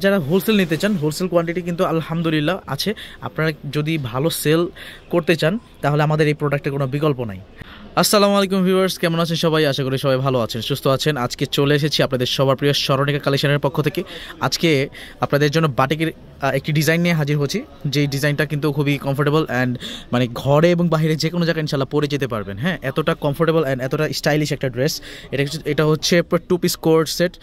যারা হোলসেল নিতে চান, হোলসেল কোয়ান্টিটি কিন্তু আলহামদুলিল্লাহ আছে। আপনারা যদি ভালো সেল করতে চান তাহলে আমাদের এই প্রোডাক্টের কোনো বিকল্প নাই। আসসালামু আলাইকুম ভিউয়ার্স, কেমন আছেন সবাই? আশা করি সবাই ভালো আছেন, সুস্থ আছেন। আজকে চলে এসেছি আপনাদের সবার প্রিয় স্মরণিকা কালেকশনের পক্ষ থেকে। আজকে আপনাদের জন্য বাটিকের একটি ডিজাইন নিয়ে হাজির হচ্ছি, যেই ডিজাইনটা কিন্তু খুবই কমফোর্টেবল অ্যান্ড মানে ঘরে এবং বাইরে যে কোনো জায়গায় ইনশাল্লাহ পরে যেতে পারবেন। হ্যাঁ, এতটা কমফোর্টেবল অ্যান্ড এতটা স্টাইলিশ একটা ড্রেস। এটা হচ্ছে 2 পিস কোট সেট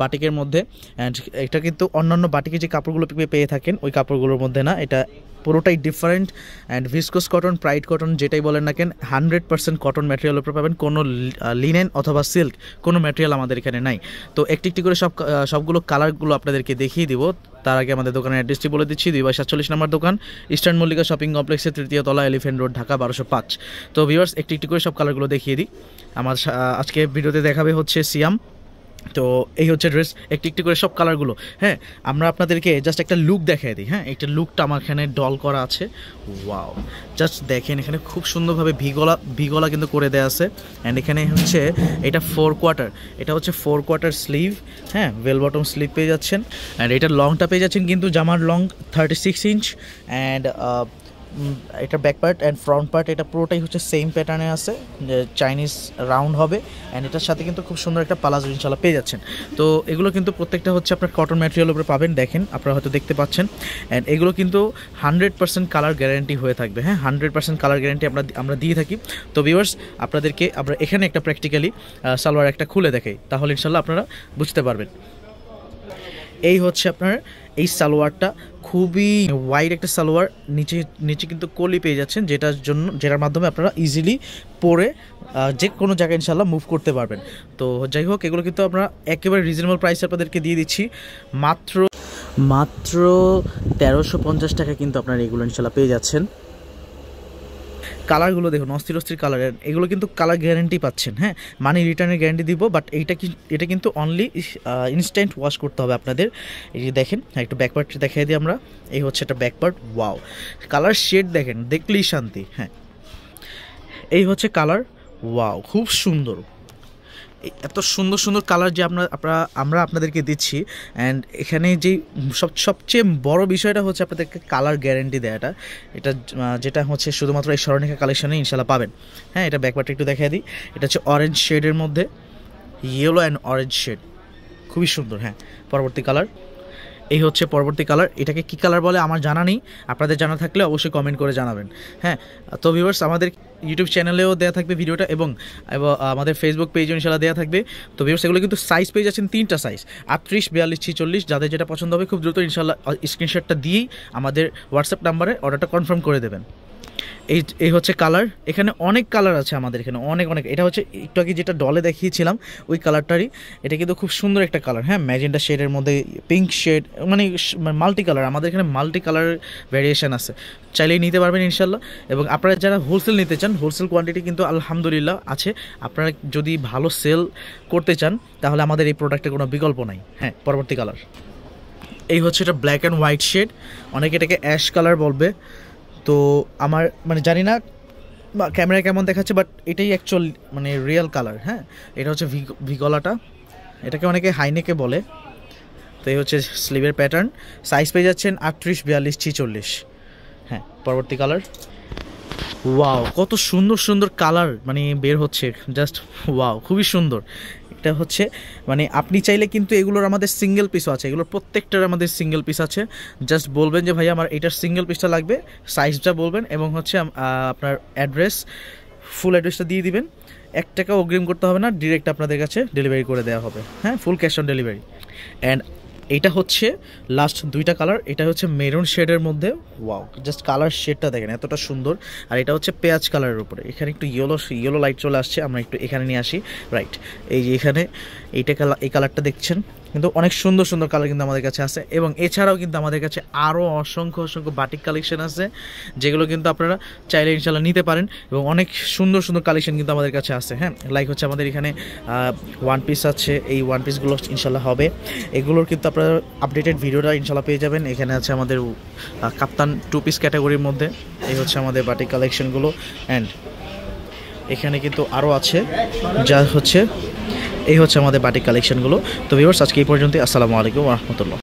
বাটিকের মধ্যে। অ্যান্ড এটা কিন্তু অন্যান্য বাটিকের যে কাপড়গুলো পেয়ে থাকেন ওই কাপড়গুলোর মধ্যে না, এটা পুরোটাই different and viscose cotton, pride cotton যেটাই বলেন না কেন, 100% কটন ম্যাটেরিয়ালের উপর পাবেন। কোনো লিনেন অথবা সিল্ক কোনো ম্যাটেরিয়াল আমাদের এখানে নাই। তো একটি করে সবগুলো কালারগুলো আপনাদেরকে দেখিয়ে দিব। তার আগে আমাদের দোকানের অ্যাড্রেসটি বলে দিচ্ছি। 2/47 নম্বর দোকান, ইস্টার্ন মল্লিকা শপিং কমপ্লেক্সের 3য় তলা, এলিফেন্ট রোড, ঢাকা 1205। তো ভিউয়ার্স, একটি করে সব কালারগুলো দেখিয়ে দিই। আমার আজকে ভিডিওতে দেখাবে হচ্ছে সিয়াম। তো এই হচ্ছে ড্রেস, একটি করে সব কালারগুলো। হ্যাঁ, আমরা আপনাদেরকে জাস্ট একটা লুক দেখিয়ে দিই। হ্যাঁ, একটা লুকটা আমার এখানে ডল করা আছে। ওয়াও, জাস্ট দেখেন, এখানে খুব সুন্দরভাবে ভিগলা কিন্তু করে দেওয়া আছে। অ্যান্ড এখানে হচ্ছে এটা 4 কোয়ার্টার, এটা হচ্ছে 4 কোয়ার্টার স্লিভ। হ্যাঁ, বেল বটম স্লিভ পেয়ে যাচ্ছেন। অ্যান্ড এটা লংটা পেয়ে যাচ্ছেন কিন্তু জামার লং 36 ইঞ্চ। অ্যান্ড এটা back part and front part এটা পুরোটাই হচ্ছে সেম প্যাটার্নে আছে, চাইনিজ রাউন্ড হবে। অ্যান্ড এটার সাথে কিন্তু খুব সুন্দর একটা পালাজো ইনশাল্লাহ পেয়ে যাচ্ছেন। তো এগুলো কিন্তু প্রত্যেকটা হচ্ছে আপনার কটন ম্যাটেরিয়ালের উপরে পাবেন, দেখেন আপনারা হয়তো দেখতে পাচ্ছেন। অ্যান্ড এগুলো কিন্তু 100% কালার গ্যারান্টি হয়ে থাকবে। হ্যাঁ, 100% কালার গ্যারান্টি আমরা দিয়ে থাকি। তো ভিউয়ার্স, আপনাদেরকে আমরা এখানে একটা প্র্যাকটিক্যালি সালোয়ার একটা খুলে দেখাই, তাহলে ইনশাল্লাহ আপনারা বুঝতে পারবেন। এই হচ্ছে আপনার এই সালোয়ারটা, খুবই ওয়াইড একটা সালোয়ার, নিচে কিন্তু কলি পেয়ে যাচ্ছেন, যেটার মাধ্যমে আপনারা ইজিলি পরে যে কোনো জায়গায় ইনশাল্লাহ মুভ করতে পারবেন। তো যাই হোক, এগুলো কিন্তু আমরা একেবারে রিজনেবল প্রাইসে আপনাদেরকে দিয়ে দিচ্ছি, মাত্র 1350 টাকা কিন্তু আপনারা এগুলো ইনশাল্লাহ পেয়ে যাচ্ছেন। কালারগুলো দেখুন, অস্থির কালারের, এগুলো কিন্তু কালার গ্যারান্টি পাচ্ছেন। হ্যাঁ, মানি রিটার্নের গ্যারান্টি দিব, বাট এটা কিন্তু অনলি ইনস্ট্যান্ট ওয়াশ করতে হবে আপনাদের। এই যে দেখেন, একটু ব্যাকপার্ট দেখাই দিই আমরা। এই হচ্ছে একটা ব্যাকপার্ট। ওয়াও, কালার শেড দেখেন, দেখলেই শান্তি। হ্যাঁ, এই হচ্ছে কালার। ওয়াও, খুব সুন্দর, এত সুন্দর কালার যে আমরা আপনাদেরকে দিচ্ছি। অ্যান্ড এখানে যেই সবচেয়ে বড় বিষয়টা হচ্ছে আপনাদেরকে কালার গ্যারেন্টি দেওয়াটা, যেটা হচ্ছে শুধুমাত্র এই স্মরণিকা কালেকশনে ইনশাল্লাহ পাবেন। হ্যাঁ, এটা ব্যাকপার্টটা একটু দেখাই দিই। এটা হচ্ছে অরেঞ্জ শেডের মধ্যে, ইয়েলো অ্যান্ড অরেঞ্জ শেড, খুবই সুন্দর। হ্যাঁ, পরবর্তী কালার, এই হচ্ছে পরবর্তী কালার। এটাকে কী কালার বলে আমার জানা নেই, আপনাদের জানা থাকলে অবশ্যই কমেন্ট করে জানাবেন। হ্যাঁ, তো ভিউয়ার্স, আমাদের ইউটিউব চ্যানেলেও দেওয়া থাকবে ভিডিওটা, এবং আমাদের ফেসবুক পেজও ইনশাল্লাহ দেওয়া থাকবে। তো ভিউয়ার্স, এগুলো কিন্তু সাইজ পেয়ে যাচ্ছেন 3টা সাইজ, 38, 42, 46। যাদের যেটা পছন্দ হবে খুব দ্রুত ইনশাল্লাহ স্ক্রিনশটটা দিয়েই আমাদের হোয়াটসঅ্যাপ নাম্বারে অর্ডারটা কনফার্ম করে দেবেন। এই হচ্ছে কালার। এখানে অনেক কালার আছে আমাদের এখানে, অনেক। এটা হচ্ছে একটু আগে যেটা ডলে দেখিয়েছিলাম ওই কালারটারই, এটা কিন্তু খুব সুন্দর একটা কালার। হ্যাঁ, ম্যাজেন্টা শেডের মধ্যে পিঙ্ক শেড, মানে মাল্টি কালার। আমাদের এখানে মাল্টি কালার ভ্যারিয়েশন আছে, চাইলেই নিতে পারবেন ইনশাল্লাহ। এবং আপনারা যারা হোলসেল নিতে চান, হোলসেল কোয়ান্টিটি কিন্তু আলহামদুলিল্লাহ আছে। আপনারা যদি ভালো সেল করতে চান তাহলে আমাদের এই প্রোডাক্টের কোনো বিকল্প নাই। হ্যাঁ, পরবর্তী কালার, এই হচ্ছে এটা ব্ল্যাক অ্যান্ড হোয়াইট শেড, অনেকে এটাকে অ্যাশ কালার বলবে। তো আমার মানে জানি না ক্যামেরায় কেমন দেখাচ্ছে, বাট এটাই অ্যাকচুয়াল মানে রিয়েল কালার। হ্যাঁ, এটা হচ্ছে ভিগলাটা, এটাকে অনেকে হাইনেকে বলে। তো এই হচ্ছে স্লিভের প্যাটার্ন, সাইজ পেয়ে যাচ্ছেন 38, 42, 46। হ্যাঁ, পরবর্তী কালার। ওয়াও, কত সুন্দর কালার মানে বের হচ্ছে, জাস্ট ওয়াও, খুবই সুন্দর। এটা হচ্ছে মানে আপনি চাইলে কিন্তু এগুলোর আমাদের সিঙ্গেল পিসও আছে, এগুলোর প্রত্যেকটার আমাদের সিঙ্গেল পিস আছে। জাস্ট বলবেন যে ভাই আমার এটার সিঙ্গেল পিসটা লাগবে, সাইজটা বলবেন, এবং হচ্ছে আপনার অ্যাড্রেস, ফুল অ্যাড্রেসটা দিয়ে দিবেন। 1 টাকা অগ্রিম করতে হবে না, ডিরেক্ট আপনাদের কাছে ডেলিভারি করে দেওয়া হবে। হ্যাঁ, full cash on delivery. And এটা হচ্ছে লাস্ট 2টা কালার, এটা হচ্ছে মেরুন শেডের মধ্যে। ওয়াও, জাস্ট কালার শেডটা দেখেন এতটা সুন্দর। আর এটা হচ্ছে পেঁয়াজ কালারের উপরে, এখানে একটু ইয়েলো লাইট চলে আসছে, আমরা একটু এখানে নিয়ে আসি। রাইট, এই যে এখানে এই কালারটা দেখছেন, কিন্তু অনেক সুন্দর কালার কিন্তু আমাদের কাছে আছে। এবং এছাড়াও কিন্তু আমাদের কাছে আরও অসংখ্য বাটিক কালেকশন আছে, যেগুলো কিন্তু আপনারা চাইলে ইনশাল্লাহ নিতে পারেন। এবং অনেক সুন্দর কালেকশন কিন্তু আমাদের কাছে আছে। হ্যাঁ, লাইক হচ্ছে আমাদের এখানে 1 পিস আছে, এই 1 পিসগুলো ইনশাল্লাহ হবে। এগুলোর কিন্তু আপনারা আপডেটেড ভিডিওটা ইনশাল্লাহ পেয়ে যাবেন। এখানে আছে আমাদের কাপ্তান 2 পিস ক্যাটাগরির মধ্যে। এই হচ্ছে আমাদের বাটিক কালেকশনগুলো। অ্যান্ড এখানে কিন্তু আরও আছে, যা হচ্ছে এই হচ্ছে আমাদের বাটিক কালেকশনগুলো। তো ভিউয়ার্স, আজকে এই পর্যন্তই। আসসালামু আলাইকুম ওয়া রাহমাতুল্লাহ।